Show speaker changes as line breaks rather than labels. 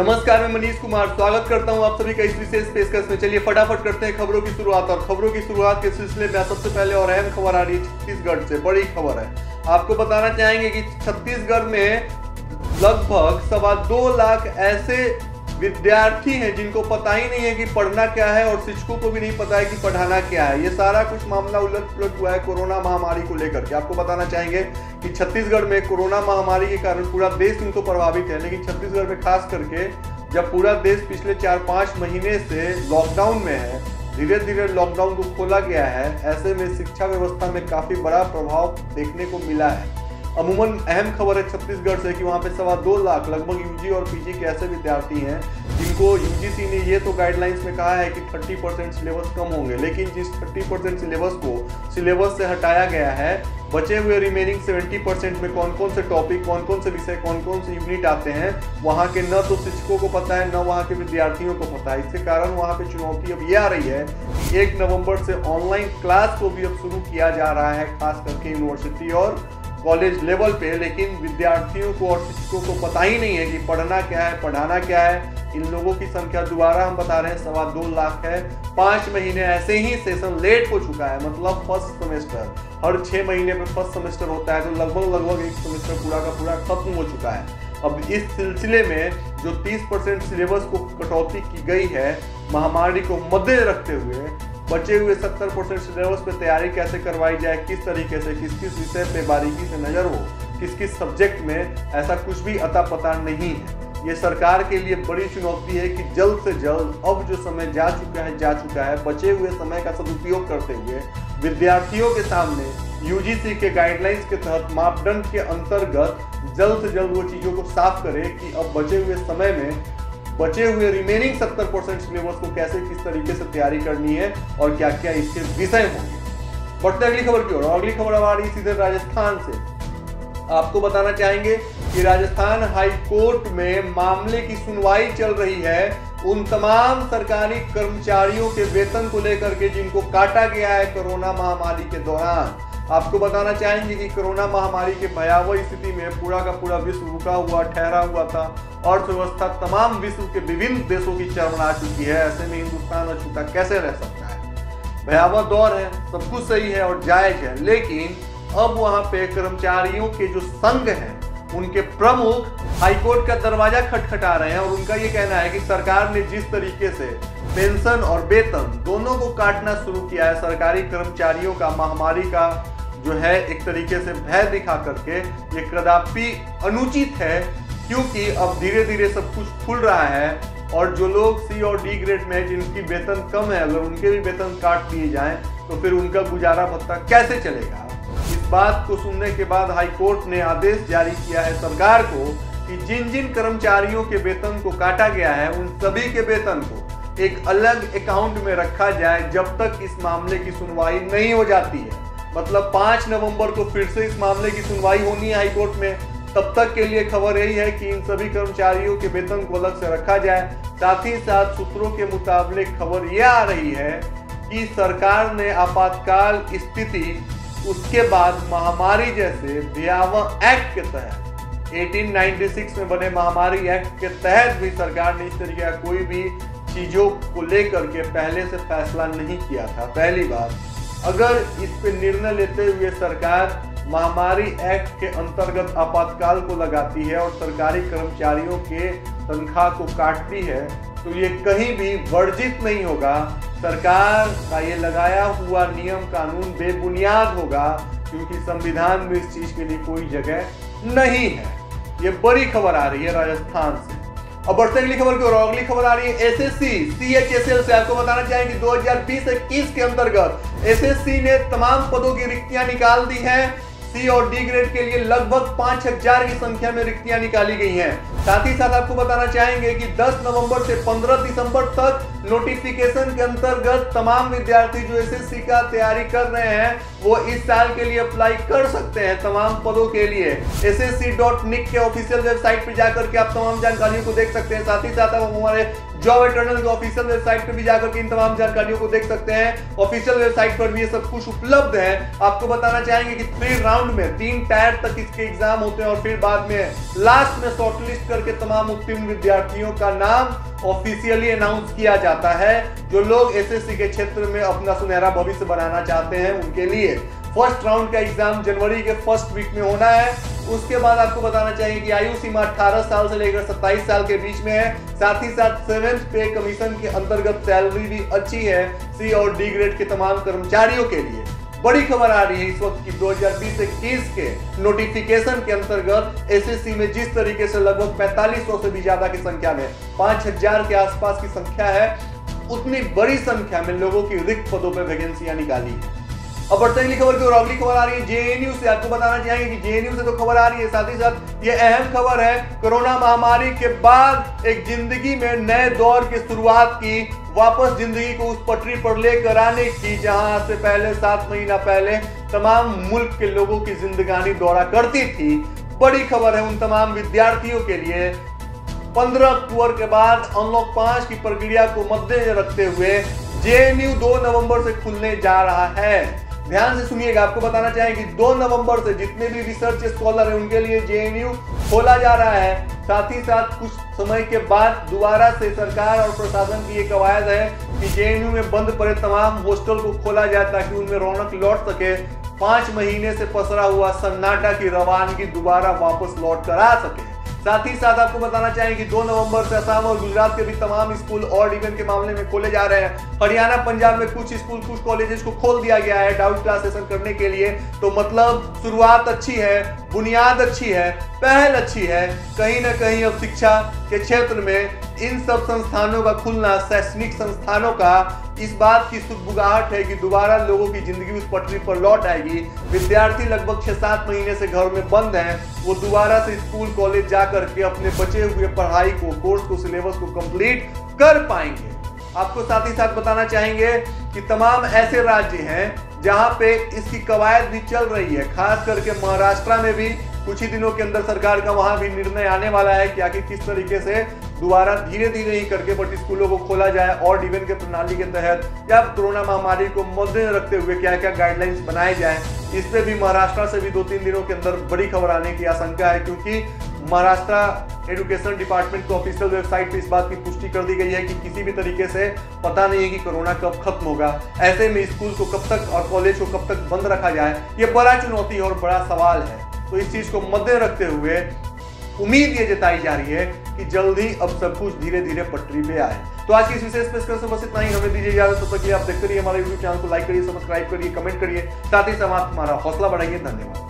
नमस्कार, मैं मनीष कुमार स्वागत करता हूं आप सभी का इस विशेष पेशकश में। चलिए फटाफट करते हैं खबरों की शुरुआत। और खबरों की शुरुआत के सिलसिले में सबसे पहले और अहम खबर आ रही है छत्तीसगढ़ से। बड़ी खबर है, आपको बताना चाहेंगे कि छत्तीसगढ़ में लगभग 2.25 लाख ऐसे विद्यार्थी हैं जिनको पता ही नहीं है कि पढ़ना क्या है और शिक्षकों को भी नहीं पता है कि पढ़ाना क्या है। ये सारा कुछ मामला उलट पुलट हुआ है कोरोना महामारी को लेकर के। आपको बताना चाहेंगे कि छत्तीसगढ़ में कोरोना महामारी के कारण पूरा देश यूं तो प्रभावित है, लेकिन छत्तीसगढ़ में खास करके जब पूरा देश पिछले 4-5 महीने से लॉकडाउन में है, धीरे धीरे लॉकडाउन को खोला गया है, ऐसे में शिक्षा व्यवस्था में काफी बड़ा प्रभाव देखने को मिला है। अमूमन अहम खबर है छत्तीसगढ़ से कि वहाँ पे 2.25 लाख लगभग यूजी और पीजी के ऐसे विद्यार्थी हैं जिनको यूजीसी ने ये तो गाइडलाइंस में कहा है कि 30% सिलेबस कम होंगे, लेकिन जिस 30% सिलेबस को सिलेबस से हटाया गया है, बचे हुए रिमेनिंग 70% में कौन कौन से टॉपिक, कौन कौन से विषय, कौन कौन से यूनिट आते हैं, वहाँ के न तो शिक्षकों को पता है न वहाँ के विद्यार्थियों को पता है। इसके कारण वहाँ पे चुनौती अब ये आ रही है कि 1 नवंबर से ऑनलाइन क्लास को भी अब शुरू किया जा रहा है, खास करके यूनिवर्सिटी और कॉलेज लेवल पे, लेकिन विद्यार्थियों को और शिक्षकों को पता ही नहीं है कि पढ़ना क्या है, पढ़ाना क्या है। इन लोगों की संख्या दोबारा हम बता रहे हैं 2.25 लाख है। 5 महीने ऐसे ही सेशन लेट हो चुका है, मतलब फर्स्ट सेमेस्टर हर 6 महीने में फर्स्ट सेमेस्टर होता है, तो लगभग एक सेमेस्टर पूरा का पूरा खत्म हो चुका है। अब इस सिलसिले में जो 30% सिलेबस को कटौती की गई है, महामारी को मद्दे रखते हुए बचे हुए 70% सिलेबस पे तैयारी कैसे करवाई जाए, किस तरीके से, किस किस विषय पे बारीकी से नजर हो, किस किस सब्जेक्ट में, ऐसा कुछ भी अता पता नहीं है। ये सरकार के लिए बड़ी चुनौती है कि जल्द से जल्द अब जो समय जा चुका है, बचे हुए समय का सदुपयोग करते हुए विद्यार्थियों के सामने यूजीसी के गाइडलाइंस के तहत मापदंड के अंतर्गत जल्द से जल्द वो चीज़ों को साफ करे कि अब बचे हुए समय में बचे हुए रिमेनिंग 70% सिलेबस को कैसे किस तरीके से तैयारी करनी है और क्या क्या इसके विषय होंगे। बढ़ते अगली खबर की ओर। अगली खबर आ रही सीधे राजस्थान से। आपको बताना चाहेंगे कि राजस्थान हाई कोर्ट में मामले की सुनवाई चल रही है उन तमाम सरकारी कर्मचारियों के वेतन को लेकर के जिनको काटा गया है कोरोना महामारी के दौरान। आपको बताना चाहेंगे कि कोरोना महामारी के भयावह स्थिति में पूरा का पूरा विश्व रुका हुआ ठहरा हुआ था। अर्थव्यवस्था तमाम विश्व के विभिन्न देशों की चरमरा चुकी है। ऐसे में हिंदुस्तान अछूता कैसे रह सकता है? भयावह दौर है, सब कुछ सही है और जायज है, लेकिन अब वहां पे कर्मचारियों के जो संघ हैं, उनके प्रमुख हाईकोर्ट का दरवाजा खटखटा रहे हैं और उनका ये कहना है कि सरकार ने जिस तरीके से पेंशन और वेतन दोनों को काटना शुरू किया है सरकारी कर्मचारियों का, महामारी का जो है एक तरीके से भय दिखा करके, ये कदापि अनुचित है, क्योंकि अब धीरे धीरे सब कुछ खुल रहा है और जो लोग सी और डी ग्रेड में है, जिनकी वेतन कम है, अगर उनके भी वेतन काट दिए जाएं तो फिर उनका गुजारा भत्ता कैसे चलेगा। इस बात को सुनने के बाद हाईकोर्ट ने आदेश जारी किया है सरकार को कि जिन जिन कर्मचारियों के वेतन को काटा गया है, उन सभी के वेतन को एक अलग अकाउंट में रखा जाए जब तक इस मामले की सुनवाई नहीं हो जाती है। मतलब 5 नवंबर को फिर से इस मामले की सुनवाई होनी है हाईकोर्ट में। तब तक के लिए खबर यही है कि इन सभी कर्मचारियों के वेतन को अलग से रखा जाए। साथ ही साथ सूत्रों के मुताबिक खबर यह आ रही है कि सरकार ने आपातकाल स्थिति, उसके बाद महामारी जैसे भयावह एक्ट के तहत 1896 में बने महामारी एक्ट के तहत भी सरकार ने इस तरीके का कोई भी चीजों को लेकर के पहले से फैसला नहीं किया था। पहली बात, अगर इस पे निर्णय लेते हुए सरकार महामारी एक्ट के अंतर्गत आपातकाल को लगाती है और सरकारी कर्मचारियों के तनख्वाह को काटती है, तो ये कहीं भी वर्जित नहीं होगा। सरकार का ये लगाया हुआ नियम कानून बेबुनियाद होगा, क्योंकि संविधान में इस चीज के लिए कोई जगह नहीं है। ये बड़ी खबर आ रही है राजस्थान से। अब बढ़ते अगली खबर की ओर। अगली खबर आ रही है एसएससी CHSL से। आपको बताना चाहेंगे 2020-21 के अंतर्गत एसएससी ने तमाम पदों की रिक्तियां निकाल दी हैं। सी और डी ग्रेड के लिए लगभग 5000 की संख्या में रिक्तियां निकाली गई हैं। साथ ही साथ आपको बताना चाहेंगे कि 10 नवंबर से 15 दिसंबर तक नोटिफिकेशन के अंतर्गत तमाम विद्यार्थी जो एसएससी का तैयारी कर रहे हैं, वो इस साल के लिए अप्लाई कर सकते हैं तमाम पदों के लिए। ssc.nic के ऑफिशियल वेबसाइट पर जाकर के आप तमाम जानकारियों को देख सकते हैं। साथ ही साथ आप हमारे जॉब एटर्नल के ऑफिशियल वेबसाइट पे भी जाकर के इन तमाम जानकारियों को देख सकते हैं। ऑफिशियल वेबसाइट पर भी ये सब कुछ उपलब्ध है। आपको बताना चाहेंगे कि 3 राउंड में 3 टायर तक इसके एग्जाम होते हैं और फिर बाद में लास्ट में शॉर्टलिस्ट करके तमाम उत्तीर्ण विद्यार्थियों का नाम ऑफिशियली अनाउंस किया जाता है। जो लोग एसएससी के क्षेत्र में अपना सुनहरा भविष्य बनाना चाहते हैं उनके लिए फर्स्ट राउंड का एग्जाम जनवरी के फर्स्ट वीक में होना है। उसके बाद आपको बताना चाहिए कि आयु सीमा 18 साल से लेकर 27 साल के बीच में है। साथ ही साथ 7th पे कमीशन के अंतर्गत सैलरी भी अच्छी है सी और डी ग्रेड के तमाम कर्मचारियों के लिए। बड़ी खबर आ रही है इस वक्त की 2020-21 के नोटिफिकेशन के अंतर्गत एसएससी में जिस तरीके से लगभग 4500 से भी ज्यादा की संख्या में 5000 के आसपास की संख्या है, उतनी बड़ी संख्या में लोगों की रिक्त पदों पर वैकेंसियां निकाली है। अब बढ़ते अगली खबर की और अगली खबर आ रही है जेएनयू से। आपको बताना चाहेंगे कि जेएनयू से तो खबर आ रही है, साथ ही साथ ये अहम खबर है कोरोना महामारी के बाद एक जिंदगी में नए दौर की शुरुआत की, वापस जिंदगी को उस पटरी पर लेकर आने की जहां से पहले 7 महीना पहले तमाम मुल्क के लोगों की जिंदगानी दौरा करती थी। बड़ी खबर है उन तमाम विद्यार्थियों के लिए। 15 अक्टूबर के बाद अनलॉक 5 की प्रक्रिया को मद्देनजर रखते हुए जेएनयू 2 नवंबर से खुलने जा रहा है। ध्यान से सुनिएगा, आपको बताना चाहें कि 2 नवंबर से जितने भी रिसर्च स्कॉलर हैं उनके लिए जेएनयू खोला जा रहा है। साथ ही साथ कुछ समय के बाद दोबारा से सरकार और प्रशासन की ये कवायद है कि जेएनयू में बंद पड़े तमाम हॉस्टल को खोला जाए ताकि उनमें रौनक लौट सके। 5 महीने से पसरा हुआ सन्नाटा की रवानगी दोबारा वापस लौट कर आ सके। साथ ही साथ आपको बताना चाहेंगे कि 2 नवंबर से असम और गुजरात के भी तमाम स्कूल और इवेंट के मामले में खोले जा रहे हैं। हरियाणा पंजाब में कुछ स्कूल कुछ कॉलेजेस को खोल दिया गया है डाउट क्लास सेशन करने के लिए। तो मतलब शुरुआत अच्छी है, बुनियाद अच्छी है, पहल अच्छी है। कहीं ना कहीं अब शिक्षा के क्षेत्र में इन सब संस्थानों का खुलना, शैक्षणिक संस्थानों का, इस बात की सुगबुगाहट है कि दोबारा लोगों की जिंदगी उस पटरी पर लौट आएगी। विद्यार्थी लगभग 6-7 महीने से घर में बंद हैं, वो दोबारा से स्कूल कॉलेज जाकर के अपने बचे हुए पढ़ाई को, कोर्स को, सिलेबस को कंप्लीट कर पाएंगे। आपको साथ ही साथ बताना चाहेंगे कि तमाम ऐसे राज्य हैं जहां पे इसकी कवायद भी चल रही है। खास करके महाराष्ट्र में भी कुछ ही दिनों के अंदर सरकार का वहां भी निर्णय आने वाला है कि आखिर किस तरीके से दोबारा धीरे धीरे ही करके बट स्कूलों को खोला जाए और इवेंट के प्रणाली के तहत या कोरोना महामारी को मद्देनजर रखते हुए क्या क्या गाइडलाइंस बनाए जाएं। इस पे भी महाराष्ट्र से भी 2-3 दिनों के अंदर बड़ी खबर आने की आशंका है, क्योंकि महाराष्ट्र एजुकेशन डिपार्टमेंट को ऑफिशियल वेबसाइट पे इस बात की पुष्टि कर दी गई है कि किसी भी तरीके से पता नहीं है कि कोरोना कब खत्म होगा। ऐसे में स्कूल को कब तक और कॉलेज को कब तक बंद रखा जाए, ये बड़ा चुनौती और बड़ा सवाल है। तो इस चीज को मद्देनजर रखते हुए उम्मीद ये जताई जा रही है कि जल्द ही अब सब कुछ धीरे धीरे पटरी पे आए। तो आज की इस विशेष पेशकश से बस इतना ही। हमें दीजिए इजाजत, तब तक आप देखते रहिए हमारे यूट्यूब चैनल को, लाइक करिए, सब्सक्राइब करिए, कमेंट करिए, साथ ही साथ हमारा हौसला बढ़ाइए। धन्यवाद।